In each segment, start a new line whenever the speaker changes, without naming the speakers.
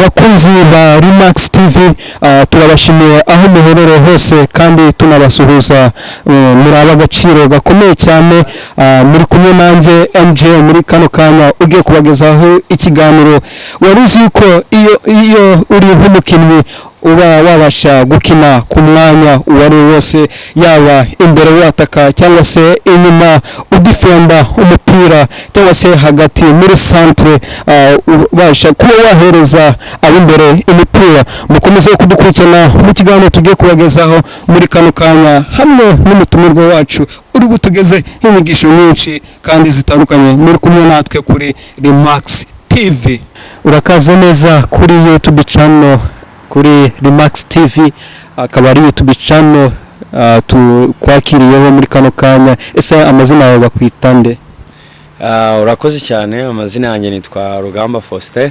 Bakunzi ba Remax TV, turabashimiye aho muherereye hose kandi tunabasuhuza muri abagaciro gakomeye cyane. Muri kumwe nanjye MJ muri kano kanya ugiye kubagezaho ikiganiro. Waruzi uko iyo uri nk'umukinnyi uba wabasha gukina ku mwanya uwari wose, yaba imbere wataka cyangwa se inyuma udifenda umupira cyangwa se hagati muri centre, ubasha kuba wahereza ab'imbere imipira. Mukomeze kudukurikirana mu kiganiro tugiye kubagezaho muri kano kanya, hamwe n'umutumirwa wacu uri butugeze inyigisho nyinshi kandi zitandukanye. Muri kumwe natwe kuri Remax TV. Urakaze neza kuri YouTube channel, kuri Remax TV, akaba ari YouTube channel tukwakiriyeho muri kano kanya. Ese amazina yawe bakwita nde?
Urakoze cyane. Amazina yanjye nitwa Rugamba Faustin,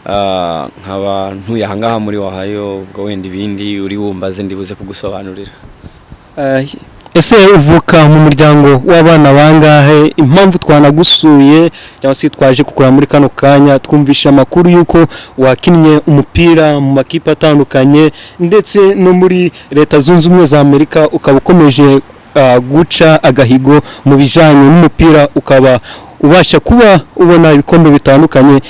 nkaba ntuye ahangaha muri Ohio. Ubwo wenda ibindi uri wumbaze ndibuze kugusobanurira.
Ese uvuka mu muryango w'abana bangahe? Impamvu twanagusuye cyangwa se twaje kukura muri kano kanya, twumvisha amakuru yuko wakinnye umupira mu makipe atandukanye ndetse no muri Leta Zunze Ubumwe za Amerika, ukaba ukomeje guca agahigo mu bijanye n'umupira, ukaba ubasha kuba ubona ibikombe bitandukanye.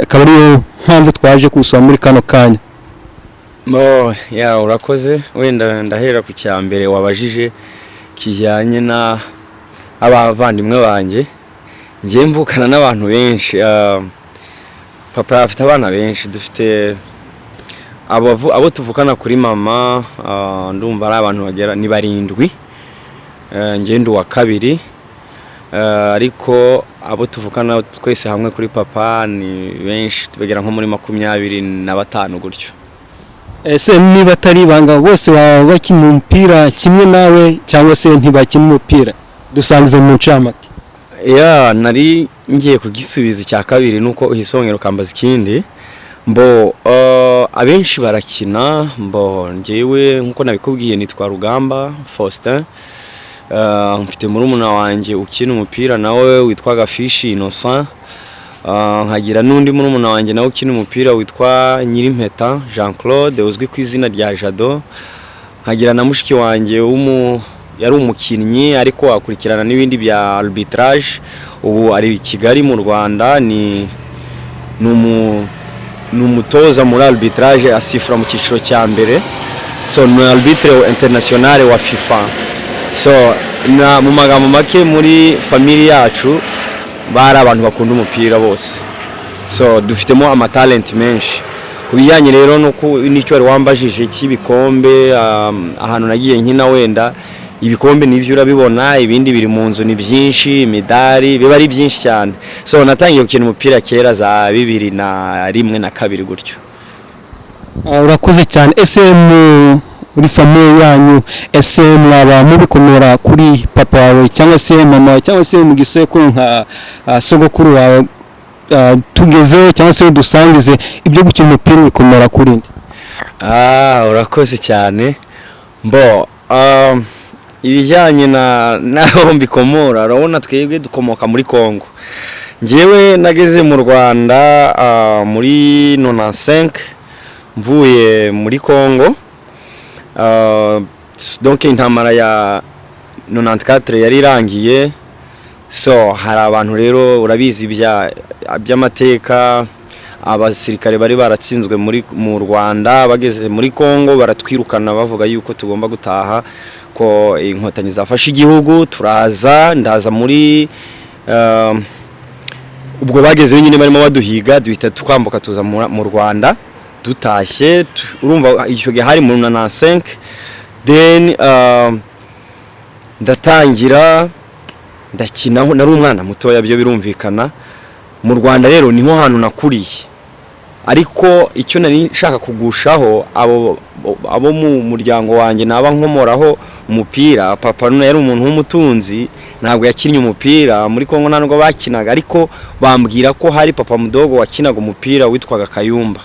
Akaba ariyo mpamvu twaje kusura muri kano kanya.
Urakoze. Wenda ndahera ku cyambere wabajije kijyanye na abavandimwe banjye. Ngiye mvukana n'abantu benshi. Papa afite abana benshi, dufite abo tuvukana kuri mama, ndumva ari abantu bagera ni 7. Ngiye ndu wa kabiri, ariko abo tuvukana twese hamwe kuri papa ni benshi, tubegera nko muri 25 gutyo.
Ese niba atari banga bose baba bakina umupira kimwe nawe cyangwa se ntibakina umupira? Dusangize mu ncamake.
Nari ngiye kugisubiza cya kabiri nuko uhisongera ukambaza ikindi. Abenshi barakina. Ngewe nkuko nabikubwiye nitwa Rugamba Faustin. Mfite murumuna wanjye ukina umupira nawe witwa Fishi Innocent. Nkagira n'undi murumuna wanjye nawe ukina umupira witwa Nyirimpeta Jean Claude, uzwi ku izina rya Jado. Nkagira na mushiki wanjye yari umukinnyi ariko akurikirana n'ibindi bya arbitrage, ubu ari i Kigali mu Rwanda. ni umutoza muri arbitrage, asifura mu cyiciro cya mbere. Ni arbitre international wa FIFA. Mu magambo make muri family yacu bari abantu bakunda umupira bose. Dufitemo amatalent menshi. Kubijyanye rero n'icyo wari wambajije cy'ibikombe, ahantu nagiye nkina, wenda ibikombe nibyo urabibona, ibindi biri mu nzu ni byinshi, imidari biba ari byinshi cyane. Natangiye gukina umupira kera za 2001 na 2 gutyo.
Urakoze cyane. Ese muri famille yanyu, ese mwaba mubikomera kuri papa wawe cyangwa se mama cyangwa se mu gisekuru nka sogokuru wawe? Tugezeho cyangwa se dusangize ibyo gukina umupira bikomera kuri nde?
Urakoze cyane. Ibijyanye naho mbikomora, urabona twebwe dukomoka muri Kongo. Ngewe nageze mu Rwanda muri 95 mvuye muri Kongo. Donc intamara ya 94 yari irangiye. Hari abantu rero urabizi by'amateka, abasirikare bari baratsinzwe mu Rwanda, bageze muri Kongo baratwirukana bavuga yuko tugomba gutaha, ko inkotanyi zafashe igihugu. Ndaza muri ubwo bageze nyine barimo baduhiga, duhita twambuka tuza mu Rwanda dutashye. Urumva icyo gihe hari mu 95. Then ndatangira ndakinaho, nari umwana mutoya byo birumvikana. Mu Rwanda rero niho hantu nakuriye, ariko icyo nari nshaka kugushaho abo mu muryango wanjye naba nkomoraho umupira. Papa yari umuntu w'umutunzi, ntabwo yakinnye umupira muri Kongo, ntabwo bakinaga, ariko bambwira ko hari papa mudogo wakinaga umupira witwaga Kayumba.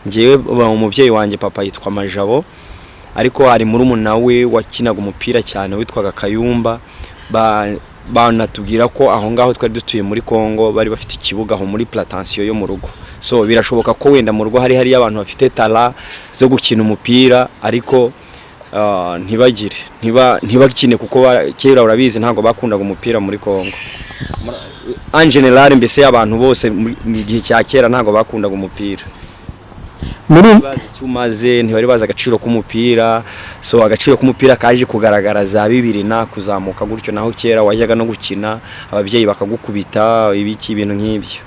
Ngewe umubyeyi wanjye papa yitwa Majabo, ariko hari murumuna we wakinaga umupira cyane witwaga Kayumba. banatubwira ko aho ngaho twari dutuye muri Kongo bari bafite ikibuga aho muri Platension yo mu rugo. so birashoboka ko wenda mu rugo hari abantu bafite tala zo gukina umupira ariko ntibakine kuko kera urabizi ntago bakundaga umupira muri Kongo en general, mbese abantu bose mu gihe cya kera ntago bakundaga umupira muri bazi ntibari bazi agaciro k'umupira, so agaciro k'umupira kaje kugaragara za 2000 na kuzamuka gutyo, naho kera wajyaga no gukina ababyeyi bakagukubita ibiki ibintu nk'ibyo.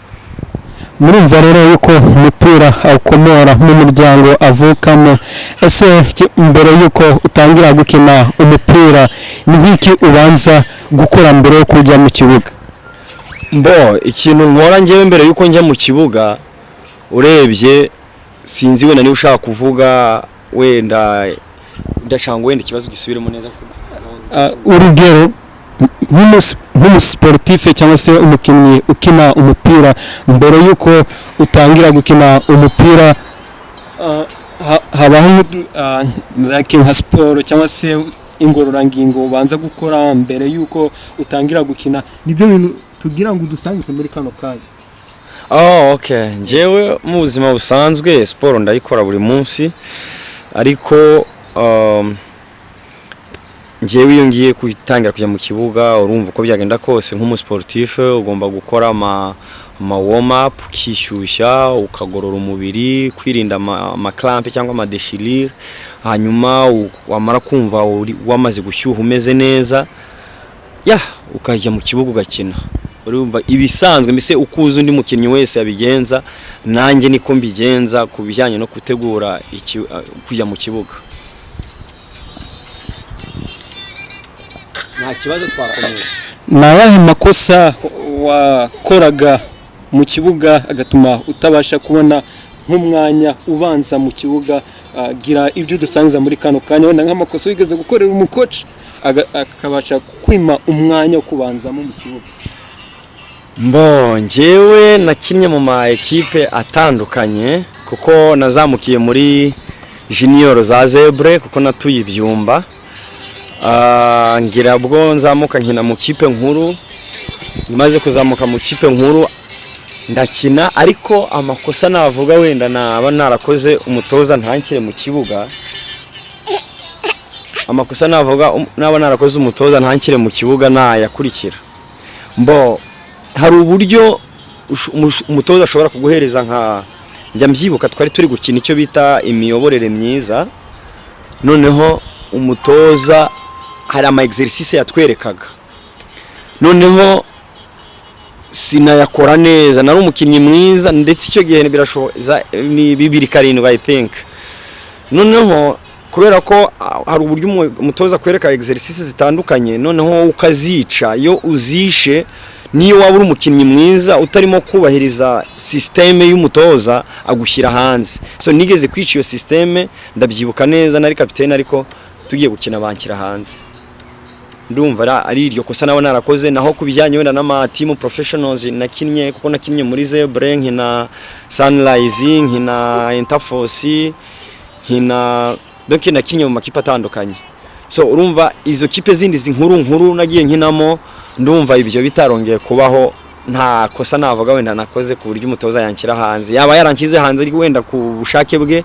Murumva rero yuko umupira ukomora mu muryango avukamo. Ese mbere yuko utangira gukina umupira ni nk'iki ubanza gukora mbere yo kujya mu kibuga?
Ikintu nkora njyewe mbere yuko njya mu kibuga, urebye sinzi wenda niba ushaka kuvuga wenda ndashanga wenda ikibazo gisubiremo neza
urugero nk'umusportife cyangwa se umukinnyi ukina umupira, mbere yuko utangira gukina umupira habaho like nka siporo cyangwa se ingororangingo ubanza gukora mbere yuko utangira gukina. Nibyo bintu tugira ngo dusangize muri kano kanya.
Okay, njyewe mu buzima busanzwe siporo ndayikora buri munsi, ariko njyewe iyo ngiye kutangira kujya mu kibuga urumva uko byagenda kose nk'umusportif ugomba gukora ama warm up, ukishyushya, ukagorora umubiri, kwirinda ama cramp cyangwa ama déchirure, hanyuma wamara kumva wamaze gushyuha umeze neza ukajya mu kibuga ugakina. Urumva ibisanzwe mbese ukuza undi mukinnyi wese yabigenza, nanjye niko mbigenza ku bijyanye no gutegura kujya mu kibuga. Nta kibazo twakomeye.
Nayahe makosa wakoraga mu kibuga agatuma utabasha kubona nk'umwanya ubanza mu kibuga? Gira ibyo dusangiza muri kano kanya, wenda nk'amakosa wigeze gukorera umukoci akabasha kwima umwanya wo kubanzamo mu kibuga.
Njyewe nakinnye mu ma equipe atandukanye kuko nazamukiye muri junior za Zebre kuko natuye Ibyumba. Ngira bwo nzamuka nkina mu kipe nkuru, nimaze kuzamuka mu kipe nkuru ndakina, ariko amakosa navuga wenda naba narakoze umutoza ntankire mu kibuga. Amakosa navuga naba narakoze umutoza ntankire mu kibuga nayakurikira. Hari uburyo umutoza ashobora kuguhereza njya mbyibuka twari turi gukina icyo bita imiyoborere myiza, noneho umutoza hari ama exercice yatwerekaga, noneho sinayakora neza. Nari umukinnyi mwiza ndetse icyo gihe birashoboza ni 2007 I think. Noneho kubera ko hari uburyo umutoza kwereka exercice zitandukanye, noneho ukazica, iyo uzishe niyo waba uri umukinnyi mwiza utarimo kubahiriza systeme y'umutoza agushyira hanze. So nigeze kwica iyo systeme, ndabyibuka neza, nari kapiteni ariko tugiye gukina bankira hanze. Ndumva ari iryo kosa nawe narakoze. Naho kubijyanye wenda n'ama team professionals nakinnye, kuko nakinnye muri Zebre, nkina Sunrise, nkina Interforce, nkina donc nakinnye mu makipe atandukanye. So urumva izo kipe zindi zinkuru nagiye nkinamo, ndumva ibyo bitarongeye kubaho. Nta kosa navuga wenda nakoze ku buryo umutoza yankira hanze, yaba yarankize hanze ariko wenda ku bushake bwe,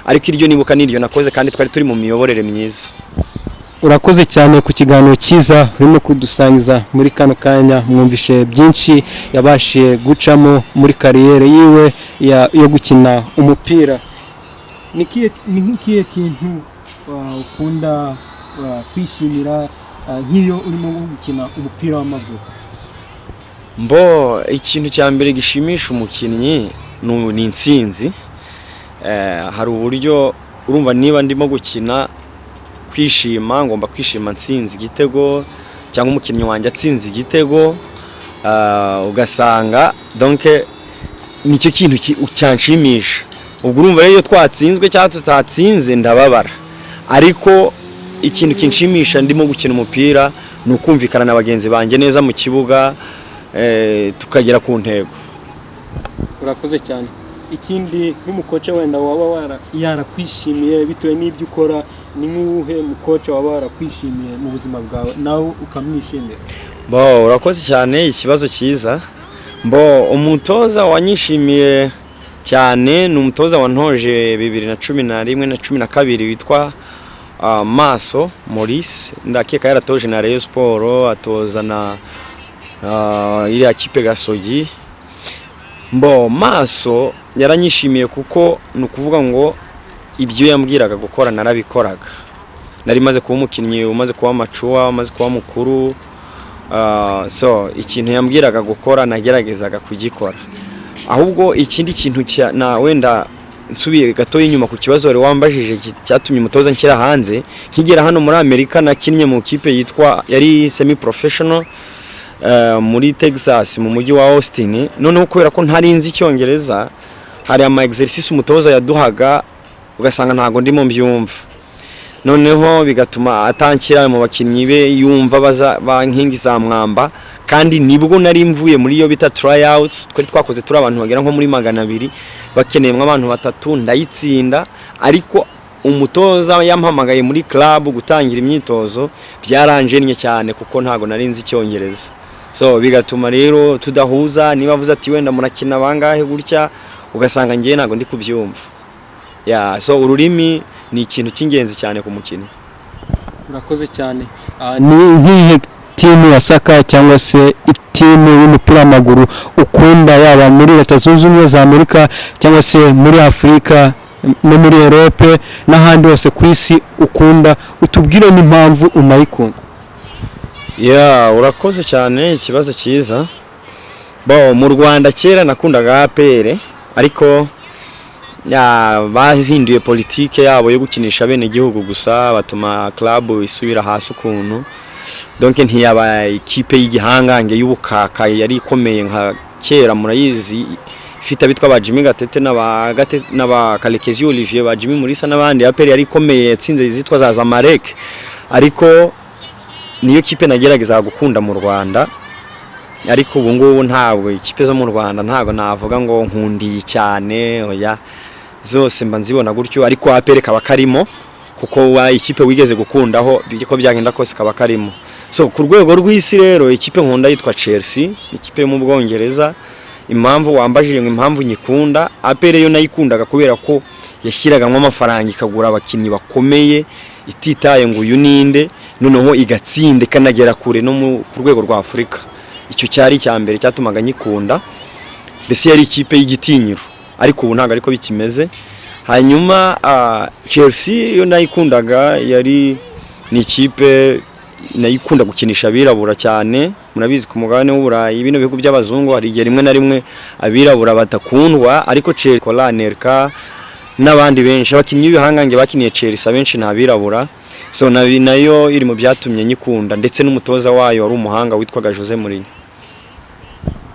ariko iryo nibuka niryo nakoze kandi twari turi mu miyoborere myiza.
Urakoze cyane ku kiganiro cyiza urimo kudusangiza muri kano kanya. Mwumvishe byinshi yabashiye gucamo muri kariyere yiwe yo gukina umupira. Ni nk'ikihe kintu ukunda kwishimira nk'iyo urimo gukina umupira w'amaguru?
Ikintu cya mbere gishimisha umukinnyi ni intsinzi. Hari uburyo urumva niba ndimo gukina kwishima, ngomba kwishima ntsinzi igitego cyangwa umukinnyi wanjye atsinze igitego, ugasanga donc nicyo kintu cyanshimisha. Ubwo urumva rero iyo twatsinzwe cyangwa tutatsinze ndababara, ariko ikintu kinshimisha ndimo gukina umupira ni ukumvikana na bagenzi banjye neza mu kibuga, tukagera ku ntego.
Urakoze cyane. Ikindi nk'umukoce wenda waba yarakwishimiye bitewe n'ibyo ukora, ni nk'uhe mukoce waba warakwishimiye mu buzima bwawe nawe ukamwishimira?
Urakoze cyane, ikibazo cyiza. Umutoza wanyishimiye cyane ni umutoza wantoje 2011 na 12 witwa Maso Maurice, ndakeka yaratoje na Rayon Sport, atoza na iriya kipe Gasogi. Maso yaranyishimiye kuko nukuvuga ngo ibyo yambwiraga gukora narabikoraga. Nari maze kuba umukinnyi, umaze kuba macuwa, umaze kuba mukuru, so ikintu yambwiraga gukora nageragezaga kugikora. Ahubwo ikindi kintu na wenda nsubiye gato inyuma ku kibazo wari wambajije cyatumye umutoza nkira hanze, nkigera hano muri Amerika nakinnye mu kipe yitwa yari semi professional muri Texas mu mujyi wa Austin. Noneho kubera ko ntari nzi Icyongereza, hari ama exercice umutoza yaduhaga ugasanga ntago ndimo mbyumva, noneho bigatuma atankira mu bakinnyi be yumva bankingi za mwamba. Kandi nibwo nari mvuye muri yo bita tryouts, twari twakoze turi abantu bagera nko muri 200 bakeneye abantu 3 ndayitsinda. Ariko umutoza yampamagaye muri club gutangira imyitozo byaranjennye cyane kuko ntago nari nzi Icyongereza, so bigatuma rero tudahuza. Niba avuze ati wenda murakina bangahe gutya, ugasanga ngiye ntago ndi kubyumva. So ururimi ni ikintu cy'ingenzi cyane ku mukinnyi.
Urakoze cyane. Ni nk'ihe timu ya saka cyangwa se timu y'umupira w'amaguru ukunda, yaba muri Leta Zunze Ubumwe za Amerika cyangwa se muri Afrika no muri Europe n'ahandi hose ku isi ukunda, utubwire n'impamvu unayikunda?
Urakoze cyane, ikibazo cyiza. Mu Rwanda kera nakundaga APR, ariko bahinduye politike yabo yo gukinisha bene igihugu gusa, batuma club isubira hasi ukuntu. Donc ntiyaba ikipe y'igihangange y'ubukaka yari ikomeye nka kera murayizi, ifite abitwa ba Jimmy Gatete n'aba Kalekezi Olivier, ba Jimmy Murisa n'abandi. APR yari ikomeye, yatsinze izitwa za Zamalek, ariko niyo kipe nagerageza gukunda mu Rwanda. Ariko ubu ngubu ntabwo ikipe zo mu Rwanda ntabwo navuga ngo nkundiye cyane, oya zose mba nzibona gutyo. Ariko APR kaba karimo kuko ikipe wigeze gukundaho biko byagenda kose kaba karimo. So ku rwego rw'isi rero ikipe nkunda yitwa Chelsea, ikipe mu Bwongereza. Impamvu wambajije ngo impamvu nyikunda, APR yo nayikundaga kubera ko yashyiragamo amafaranga ikagura abakinnyi bakomeye ititaye ngo uyu ninde, noneho igatsinde kanagera kure no ku rwego rwa Afrika. Icyo cyari cyambere cyatumaga nyikunda, bese yari ikipe y'igitinyiro. Ariko ubu ntago ariko bikimeze. Hanyuma Chelsea yo nayikundaga, yari ni ikipe nayikunda gukinisha abirabura cyane. Murabizi ku mugabane w'Uburayi bino bihugu by'abazungu hari igihe rimwe na rimwe abirabura batakundwa, ariko Chelsea Kolanerka n'abandi benshi abakinnyi b'ibihangange bakiniye Chelsea abenshi ntabirabura. So nayo iri mu byatumye nyikunda, ndetse n'umutoza wayo wari umuhanga witwaga Jose Mourinho.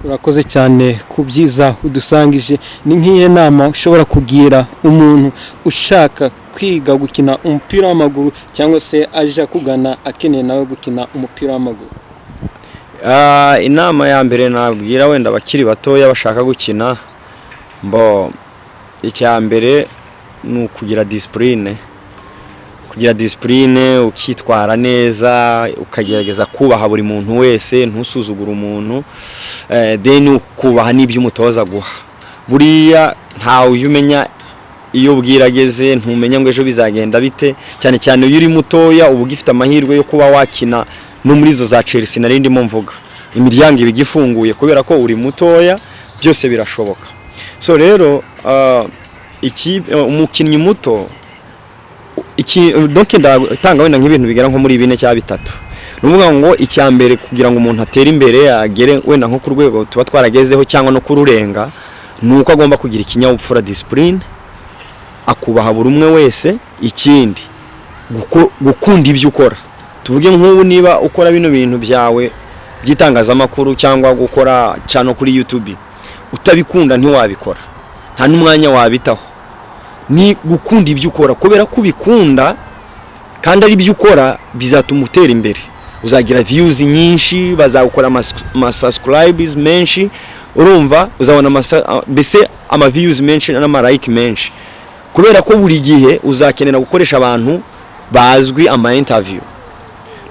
Urakoze cyane ku byiza udusangije. Ni nk'iye nama ushobora kugira umuntu ushaka kwiga gukina umupira w'amaguru cyangwa se aje kugana akeneye nawe gukina umupira w'amaguru?
Inama ya mbere nabwira wenda bakiri batoya bashaka gukina, icya mbere ni ukugira discipline. Kugira discipline, ukitwara neza, ukagerageza kubaha buri muntu wese, ntusuzugura umuntu, then ukubaha n'ibyo umutoza guha. Buriya ntawe umenya iyo bwirageze, ntumenya ngo ejo bizagenda bite, cyane cyane iyo uri mutoya ubu gifite amahirwe yo kuba wakina no muri zo za Chelsea nari ndimo mvuga. Imiryango ibigifunguye kubera ko uri mutoya, byose birashoboka. So rero umukinnyi muto donc ndatanga wenda nk'ibintu bigera nko muri 4 cyangwa 3. Nuvuga ngo icyambere kugira ngo umuntu atere imbere agere wenda nko ku rwego tuba twaragezeho cyangwa no kururenga, nuko agomba kugira ikinyabupfura, discipline, akubaha buri umwe wese. Ikindi gukunda ibyo ukora. Tuvuge nk'ubu niba ukora bino bintu byawe by'itangazamakuru cyangwa gukora cyane kuri YouTube, utabikunda ntiwabikora, nta n'umwanya wabitaho. Ni gukunda ibyo ukora, kubera ko ubikunda kandi ari ibyo ukora bizatuma utera imbere. Uzagira views nyinshi, bazagukora ama subscribers menshi, urumva uzabona bese ama views menshi n'ama like menshi, kubera ko buri gihe uzakenera gukoresha abantu bazwi ama interview.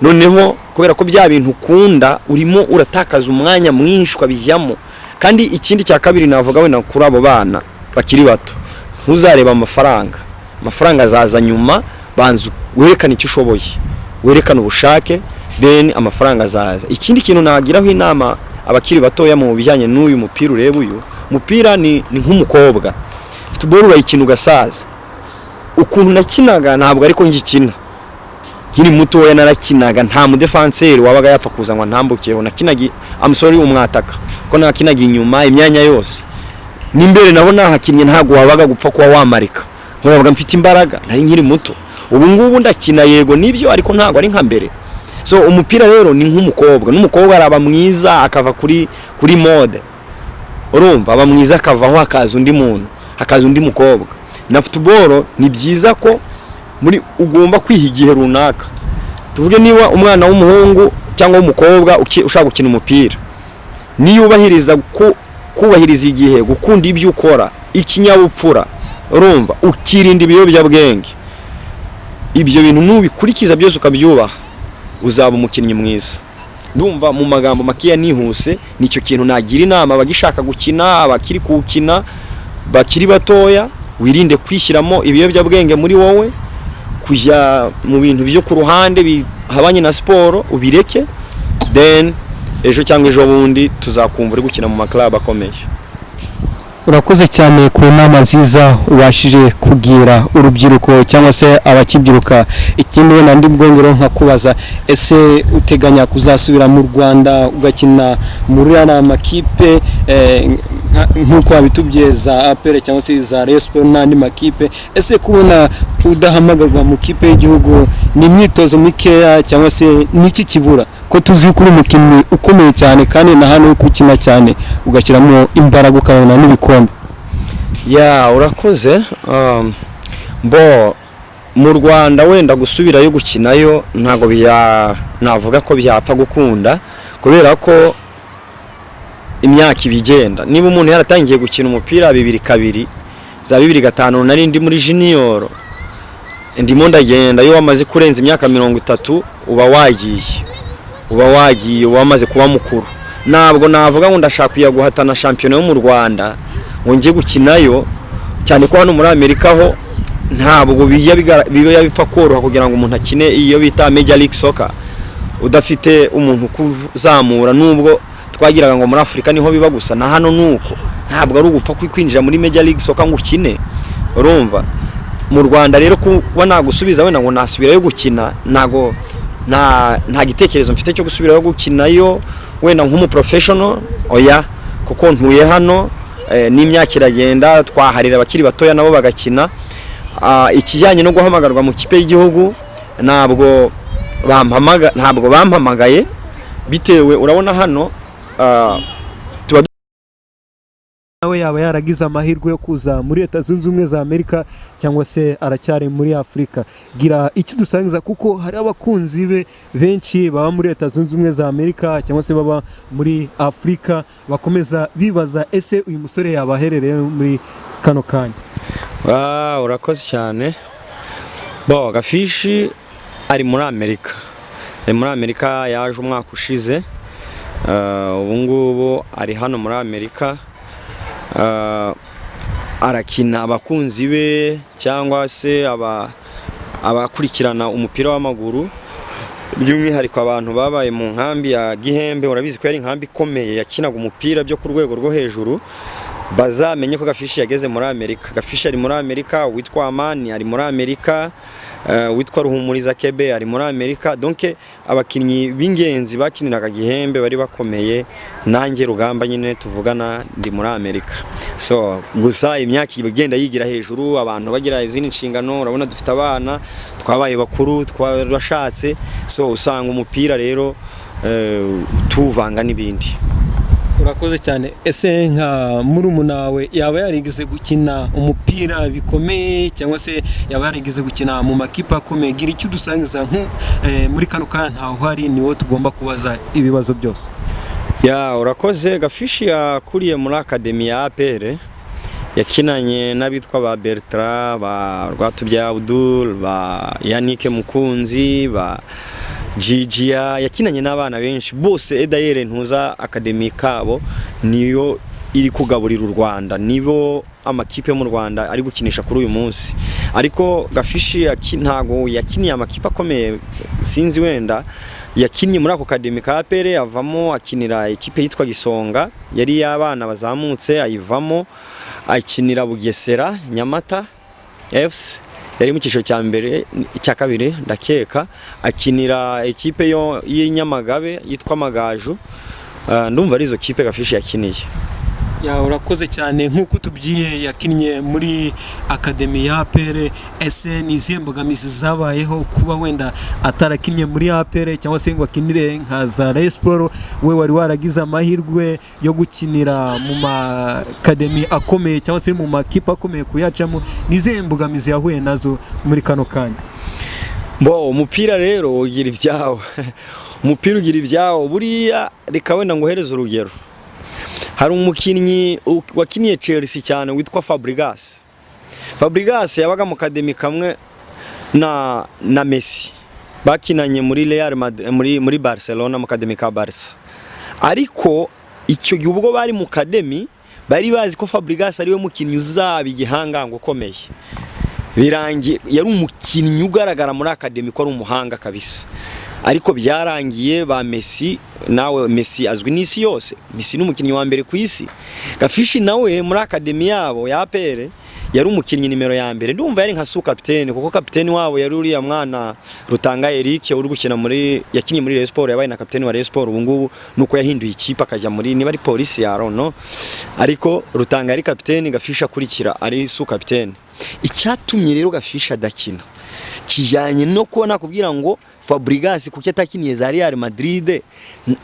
Noneho kubera ko bya bintu ukunda urimo uratakaza umwanya mwinshi ukabijyamo. Kandi ikindi cya kabiri navuga wenda kuri abo bana bakiri bato ntuzareba amafaranga azaza nyuma, banzu werekana icyo ushoboye, werekana ubushake, then amafaranga azaza. Ikindi kintu nagiraho inama abakiri batoya mu bijyanye n'uyu mupira, ureba uyu mupira ni nk'umukobwa, football urayikina ugasaza. Ukuntu nakinaga ntabwo ariko ngikina, nkiri mutoya narakinaga, nta mudefenseur wabaga yapfa kuzanwa ntambukeho, nakinaga umwataka ko nakinaga inyuma imyanya yose, n'imbere nabo nahakinnye ntago wabaga gupfa kuba wamarika, nkorabaga mfite imbaraga, nari nkiri muto. Ubu ngubu ndakina yego nibyo, ariko ntago ari nka mbere. So umupira rero ni nk'umukobwa, n'umukobwa araba mwiza akava kuri mode, urumva aba mwiza akavaho hakaza undi muntu, hakaza undi mukobwa. Na football ni byiza ko muri ugomba kwiha igihe runaka. Tuvuge niba umwana w'umuhungu cyangwa w'umukobwa ushaka gukina umupira, niyubahiriza kubahiriza igihe, gukunda ibyo ukora, ikinyabupfura, urumva ukirinda ibiyobyabwenge, ibyo bintu nubikurikiza byose ukabyubaha, uzaba umukinnyi mwiza. Ndumva mu magambo makiya nihuse nicyo kintu nagira inama abagishaka gukina, abakiri kuwukina, bakiri batoya. Wirinde kwishyiramo ibiyobyabwenge muri wowe, kujya mu bintu byo ku ruhande bihabanye na siporo ubireke, then ejo cyangwa ejo bundi tuzakumva uri gukina mu maklub akomeye.
Urakoze cyane ku nama nziza ubashije kugira urubyiruko cyangwa se abakibyiruka. Ikindi we nandi bwongero nkakubaza, ese uteganya kuzasubira mu Rwanda ugakina muri ana makipe nkuko abitubye za APR cyangwa se za Respo n'andi makipe? Ese kubona udahamagarwa mu kipe y'igihugu ni imyitozo mikeya cyangwa se niki kibura ko tuzi kuri umukinnyi ukomeye cyane kandi na hano ukina cyane ugashyiramo imbaraga ukabona n'ibikombe?
Ya urakoze. Mu Rwanda wenda gusubirayo gukinayo ntago navuga ko byapfa gukunda, kubera ko imyaka ibigenda. Niba umuntu yaratangiye gukina umupira 2002 za 2005 nari ndi muri junior, ndimo ndagenda, iyo wamaze kurenza imyaka 30 uba wagiye wamaze kuba mukuru. Ntabwo navuga ngo ndashaka kuya guhatana champion yo mu Rwanda ngo ngiye gukinayo, cyane ko hano muri Amerika ho ntabwo biba bipfa koroha kugira ngo umuntu akine iyo bita Major League Soccer udafite umuntu kuzamura. Nubwo twagiraga ngo muri Afrika niho biba gusa, na hano nuko ntabwo ari ugupfa kwinjira muri Major League Soccer ngo ukine, urumva. Mu Rwanda rero kuba nagusubiza wenda ngo nasubirayo gukina, nta gitekerezo mfite cyo gusubirayo gukinayo wenda nk'umu professional, oya, kuko ntuye hano, n'imyaka iragenda, twaharira abakiri batoya nabo bagakina. Ikijyanye no guhamagarwa mu kipe y'igihugu ntabwo bampamagaye, bitewe urabona hano
nawe yaba yaragize amahirwe yo kuza muri Leta Zunze Ubumwe za Amerika cyangwa se aracyari muri Afrika. Gira icyo dusangiza, kuko hari abakunzi be benshi baba muri Leta Zunze Ubumwe za Amerika cyangwa se baba muri Afrika, bakomeza bibaza ese uyu musore yabaherereye muri kano kanya.
Urakoze cyane. Gafishi ari muri Amerika. Muri Amerika yaje umwaka ushize, ubu ngubu ari hano muri Amerika. Arakina abakunzi be cyangwa se abakurikirana umupira w'amaguru, by'umwihariko abantu babaye mu nkambi ya Gihembe. Urabizi ko yari inkambi ikomeye yakinaga umupira byo ku rwego rwo hejuru, bazamenye ko Gafishi yageze muri Amerika. Gafishi ari muri Amerika, witwa Amani ari muri Amerika, witwa Ruhumuriza Kebe ari muri Amerika. Donc abakinnyi b'ingenzi bakiniraga Gihembe bari bakomeye, nanjye Rugamba nyine tuvugana ndi muri Amerika. So gusa imyaka igenda yigira hejuru, abantu bagira izindi nshingano. Urabona dufite abana, twabaye bakuru, twarashatse, so usanga umupira rero tuvanga n'ibindi.
Urakoze cyane. Ese nka murumuna wawe yaba yarigeze gukina umupira bikomeye cyangwa se yaba yarigeze gukina mu makipe akomeye? Gira icyo dusangiza muri kano kanya ntaho hari, niwo tugomba kubaza ibibazo byose.
Urakoze. Gafishi yakuriye muri Academy ya APR, yakinanye n'abitwa ba Bertrand, ba Rwatubya Abdul, ba Yannick Mukunzi, ba Gigia, yakinanye n'abana benshi bose. Edayere ntuza Academy kabo niyo iri kugaburira u Rwanda, nibo amakipe yo mu Rwanda ari gukinisha kuri uyu munsi. Ariko Gafishi ntago yakiniye amakipe akomeye, sinzi wenda yakinnye muri ako academy ka APR, avamo akinira ikipe yitwa Gisonga yari y'abana bazamutse, ayivamo akinira Bugesera Nyamata FC yari mu cyiciro cya mbere cya kabiri ndakeka, akinira ikipe yo y'Inyamagabe yitwa Magaju. Ndumva ari izo kipe Gafishi yakiniye.
Ya urakoze cyane, nkuko tubyiye yakinnye muri academy ya APR. Ese ni izihe mbogamizi zabayeho kuba wenda atarakinnye muri APR cyangwa se ngo akinire nka za Rayon Sport? We wari waragize amahirwe yo gukinira mu ma academy akomeye cyangwa se mu makipe akomeye kuyacamo, ni izihe mbogamizi yahuye nazo muri kano kanya?
Umupira rero ugira ibyawo umupira ugira ibyawo buriya. Reka wenda ngohereza urugero, hari umukinnyi wakiniye Chelsea cyane witwa Fabregas. Yabaga mu academy kamwe na Messi, bakinanye muri Real Madrid, muri Barcelona mu academy ka Barca. Ariko icyo gihe ubwo bari mu academy bari bazi ko Fabregas ari we mukinnyi uzaba igihangango ukomeye. Birangiye yari umukinnyi ugaragara muri academy ko ari umuhanga kabisa. Ariko byarangiye ba Messi, nawe Messi azwi n'isi yose, Messi n'umukinnyi wa mbere ku isi. Gafishi nawe muri academy yabo ya APR yari umukinnyi nimero ya mbere, ndumva yari nka su capitaine, kuko capitaine wabo yari uriya mwana Rutanga Eric uri gukina muri yakinye muri Rayon Sport, yabaye na capitaine wa Rayon Sport. Ubu ngubu nuko yahinduye ikipe akajya muri niba ari polisi ya Rono, ariko Rutanga ari capitaine, Gafishi akurikira ari su capitaine. Icyatumye rero Gafishi adakina kijyanye no kubona kubwira ngo Fabregas kuki atakiniye za Real Madrid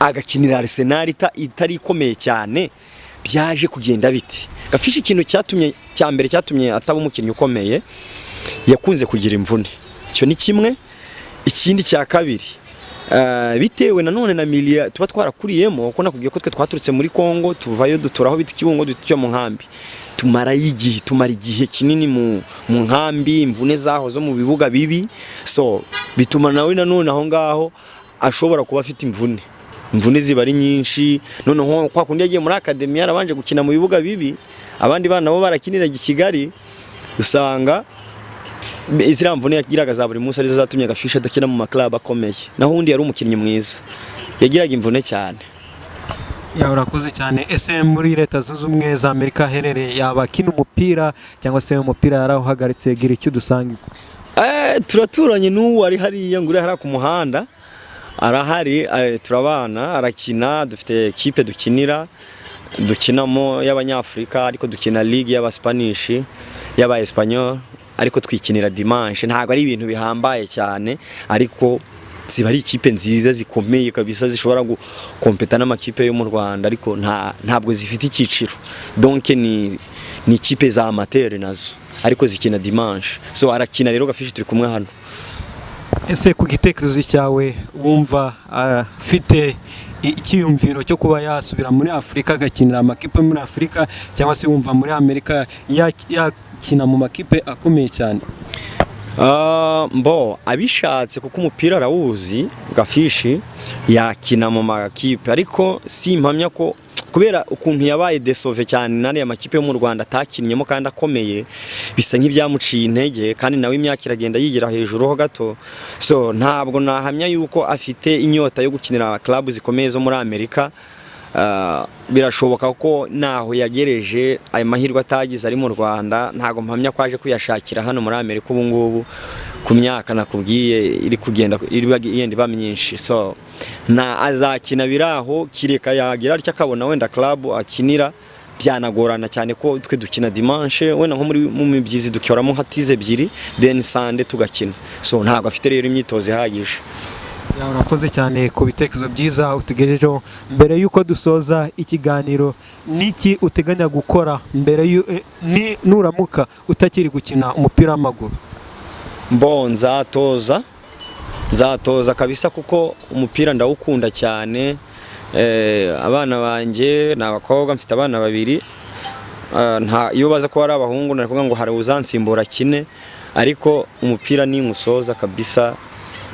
agakinira Arsenal itari ikomeye cyane, byaje kugenda biti. Gafishi ikintu cyatumye ataba umukinnyi ukomeye, yakunze kugira imvune. Icyo ni kimwe. Ikindi cya kabiri, bitewe nanone na miliya tuba twarakuriyemo, ko nakubwiye ko twe twaturutse muri Kongo, tuvayo duturaho biti Kibungo, dutyo mu nkambi. Tumara igihe kinini mu nkambi, imvune zaho zo mu bibuga bibi, so bituma nawe nanone aho ngaho ashobora kuba afite imvune ziba ari nyinshi. Noneho kwa kundi yagiye muri academy yarabanje gukina mu bibuga bibi, abandi bana bo barakinira Kigali, usanga izira mvune yagiraga za buri munsi arizo zatumye Gafishi adakina mu maklub akomeye. Naho undi yari umukinnyi mwiza, yagiraga imvune cyane.
Ya urakoze cyane. Ese muri Leta Zunze Ubumwe za Amerika herereye yaba kina umupira cyangwa se umupira yarahagaritse, gira icyo dusangiza?
Turaturanye n'uwo ari hariya ngure hari ku muhanda, arahari, turabana, arakina. Dufite equipe dukinamo y'Abanyafrika, ariko dukina ligue y'Abaspanish y'aba Espanyol, ariko twikinira dimanche. Ntabwo ari ibintu bihambaye cyane, ariko ziba ari ikipe nziza zikomeye kabisa zishobora gukompeta n'amakipe yo mu Rwanda, ariko ntabwo zifite icyiciro. Donc ni ikipe za amateur nazo, ariko zikina dimanche. So arakina rero Gafishi turi kumwe hano.
Ese ku gitekerezo cyawe wumva afite icyiyumviro cyo kuba yasubira muri Afrika agakinira amakipe muri Afrika, cyangwa se wumva muri Amerika yakina mu makipe akomeye cyane?
Abishatse kuko umupira arawuzi, Gafishi yakina mu makipe, ariko simpamya ko kubera ukuntu yabaye desove cyane nane amakipe yo mu Rwanda atakinniyemo kandi akomeye, bisa nk'ibyamuciye intege, kandi nawe imyaka iragenda yigira hejuru ho gato. So ntabwo nahamya yuko afite inyota yo gukinira club zikomeye zo muri Amerika. Birashoboka ko naho yagereje ayo mahirwe atagize ari mu Rwanda, ntago mpamya ko aje kuyashakira hano muri Amerika ubu ngubu ku myaka nakubwiye iri kugenda iba myinshi. So na azakina biraho, kireka yagira ariko akabona wenda club akinira byanagorana cyane ko twe dukina dimanche, wenda nko mu mibyizi dukoramo nka tize ebyiri, then Sunday tugakina. So ntago afite rero imyitozo ihagije.
Ya urakoze cyane ku bitekerezo byiza utegejejeho. Mbere yuko dusoza ikiganiro, niki uteganya gukora mbere nuramuka utakiri gukina umupira w'amaguru?
Nzatoza kabisa, kuko umupira ndawukunda cyane. Abana banjye n'abakobwa, mfite abana babiri. Iyo baza ko ari abahungu nari kuvuga ngo hari uzansimbura kine, ariko umupira ni musoza kabisa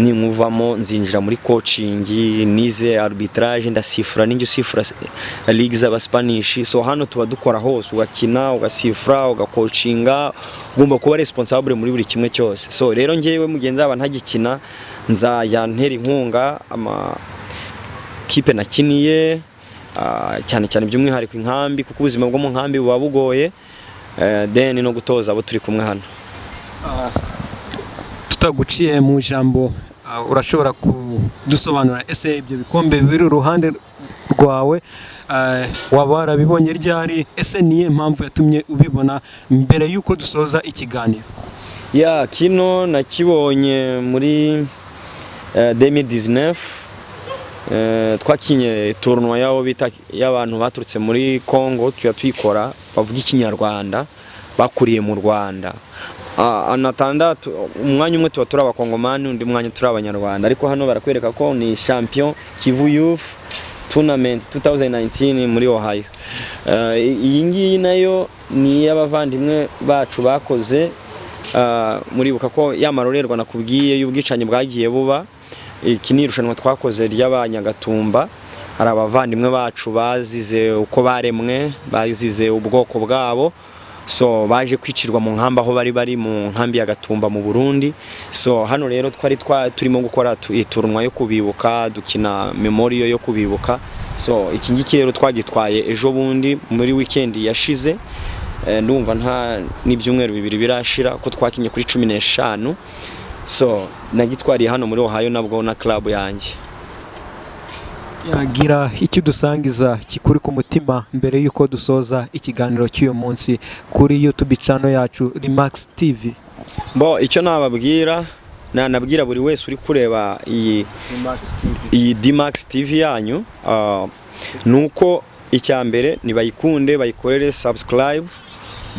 ninkuvamo nzinjira muri coaching, nize arbitrage, ndasifura n'injye usifura league z'aba Spanish. So hano tuba dukora hose, ugakina, ugasifura, ugacoachinga, ugomba kuba responsable muri buri kimwe cyose. So rero ngewe mugenzi aba ntagikina, nzajya ntera inkunga ama kipe nakiniye, cyane cyane by'umwihariko inkambi, kuko ubuzima bwo mu nkambi buba bugoye, then no gutoza abo turi kumwe hano.
Tutaguciye mu jambo, urashobora kudusobanura ese ibyo bikombe biri uruhande rwawe waba warabibonye ryari, ese niye mpamvu yatumye ubibona mbere yuko dusoza ikiganiro?
Kino nakibonye muri 2019, twakinye tournoi yaho bita y'abantu baturutse muri Congo, tuyikora bavuga ikinyarwanda, bakuriye mu Rwanda. Anatandatu umwanya umwe tuba turi abakongomani, undi mwanya turi abanyarwanda, ariko hano barakwereka ko ni champion Kivu Youth Tournament 2019 muri Ohio. Iyi ngiyi nayo ni y'abavandimwe bacu bakoze, muribuka ko yamarorerwa nakubwiye y'ubwicanye bwagiye buba. Iki ni irushanwa twakoze ry'abanyagatumba, hari abavandimwe bacu bazize uko baremwe, bazize ubwoko bwabo, so baje kwicirwa mu nkamba aho bari mu nkambi ya Gatumba mu Burundi. So hano rero twari turimo gukora iturunwa yo kubibuka, dukina memorial yo kubibuka. So iki ngiki rero twagitwaye ejo bundi muri weekend yashize, ndumva nta n'ibyumweru bibiri birashira ko twakinye kuri 15. So nagitwariye hano muri Ohio nabwo na club yanjye.
Yagira icyo dusangiza kikuri ku mutima mbere yuko dusoza ikiganiro cy'uyu munsi kuri YouTube channel yacu Remax TV?
Icyo nababwira, nanabwira buri wese uri kureba iyi Remax TV yanyu, nuko icyambere nibayikunde, bayikorere subscribe,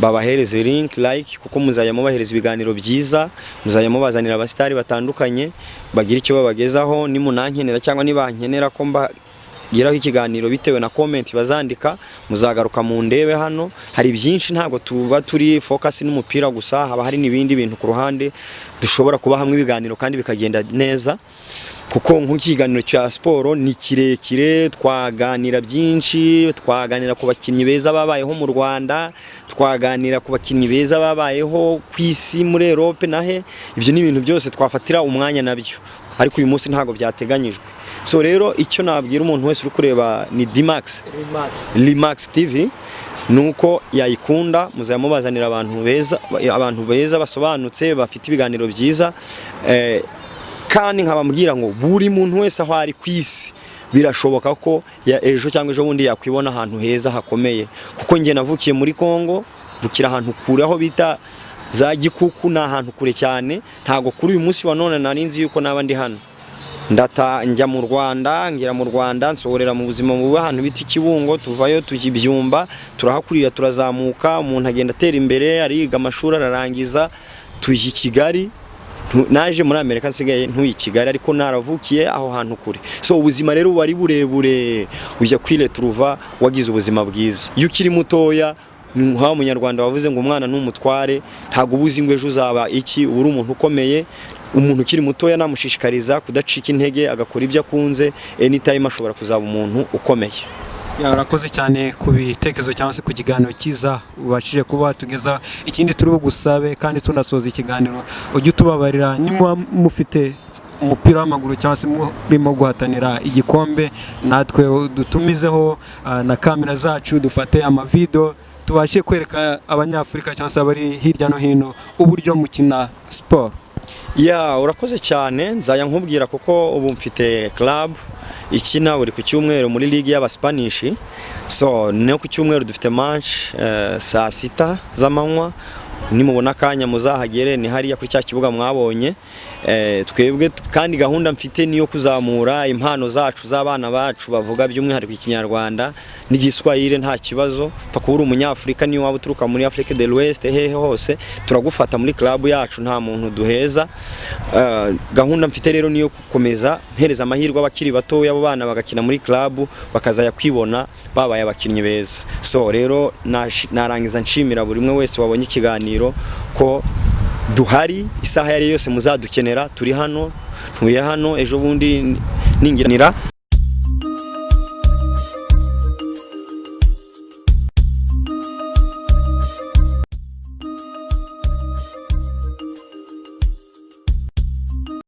babahereze link, like, kuko muzajya mubahereza ibiganiro byiza, muzajya mubazanira abastari batandukanye bagira icyo babagezaho. Nimunankenera cyangwa nibankenera ko mbagiraho ikiganiro bitewe na comment bazandika, muzagaruka mu ndebe hano. Hari byinshi, ntabwo tuba turi focus n'umupira gusa, haba hari n'ibindi bintu ku ruhande dushobora kuba hamwe ibiganiro kandi bikagenda neza, kuko nk'ikiganiro cya sport ni kirekire, twaganira byinshi, twaganira ku bakinnyi beza babayeho mu Rwanda, twaganira ku bakinnyi beza babayeho ku isi muri Europe nahe. Ibyo ni ibintu byose twafatira umwanya nabyo, ariko uyu munsi ntago byateganyijwe. So rero icyo nabwira umuntu wese uri kureba ni Remax TV, nuko yayikunda, muzamubazanira abantu beza basobanutse, bafite ibiganiro byiza, kandi nkabambwira ngo buri muntu wese aho ari ku isi birashoboka ko ejo cyangwa ejo bundi yakwibona ahantu heza hakomeye, kuko njye navukiye muri Congo, vukira ahantu kure aho bita za Gikuku, na ahantu kure cyane. Ntago kuri uyu munsi wa none narinzi yuko naba ndi hano, njya mu Rwanda, ngira mu Rwanda nsohorera mu buzima mu ahantu bita Kibungo, tuvayo tujibyumba, turahakurira, turazamuka, umuntu agenda atera imbere, ariga amashuri ararangiza, tuje Kigali. Naje muri Amerika, nsigaye ntuyi Kigali, ariko naravukiye aho hantu kure. So ubuzima rero bari burebure, ujya kwiretruva wagize ubuzima bwiza. Iyo ukiri mutoya, nka munyarwanda wavuze ngo umwana n'umutware, ntago ubuzi ngo ejo uzaba iki, uri umuntu ukomeye. Umuntu ukiri mutoya namushishikariza kudacika intege, agakora ibyo akunze, anytime ashobora kuzaba umuntu ukomeye.
Urakoze cyane ku bitekerezo cyangwa se ku kiganiro cyiza ubashije kuba tugeza. Ikindi turi bugusabe kandi tunasoza ikiganiro, ujye utubabarira niba mufite umupira w'amaguru cyangwa se murimo guhatanira igikombe, natwe dutumizeho na kamera zacu, dufate amavideo, tubashe kwereka abanyafurika cyangwa se abari hirya no hino uburyo mukina sport.
Urakoze cyane, nzaya nkubwira kuko ubu mfite club ikina buri ku cyumweru muri ligue y'aba Spanish. So no ku cyumweru dufite match saa 6 z'amanywa, nimubona akanya muzahagere, ni hariya kuri cya kibuga mwabonye. Twebwe kandi gahunda mfite niyo kuzamura impano zacu z'abana bacu bavuga by'umwihariko ikinyarwanda n'igiswahili. Nta kibazo, pfa kubura umunyafrika niyo waba uturuka muri Afrique de l'Ouest, hehe hose turagufata muri club yacu, nta muntu duheza. Gahunda mfite rero niyo gukomeza mpereza amahirwe abakiri bato y'abo bana bagakina muri club, bakazaya kwibona babaye abakinnyi beza. So rero narangiza nshimira buri umwe wese wabonye ikiganiro ko duhari isaha yari yose muzadukenera, turi hano, ntuye hano ejo bundi ningiranira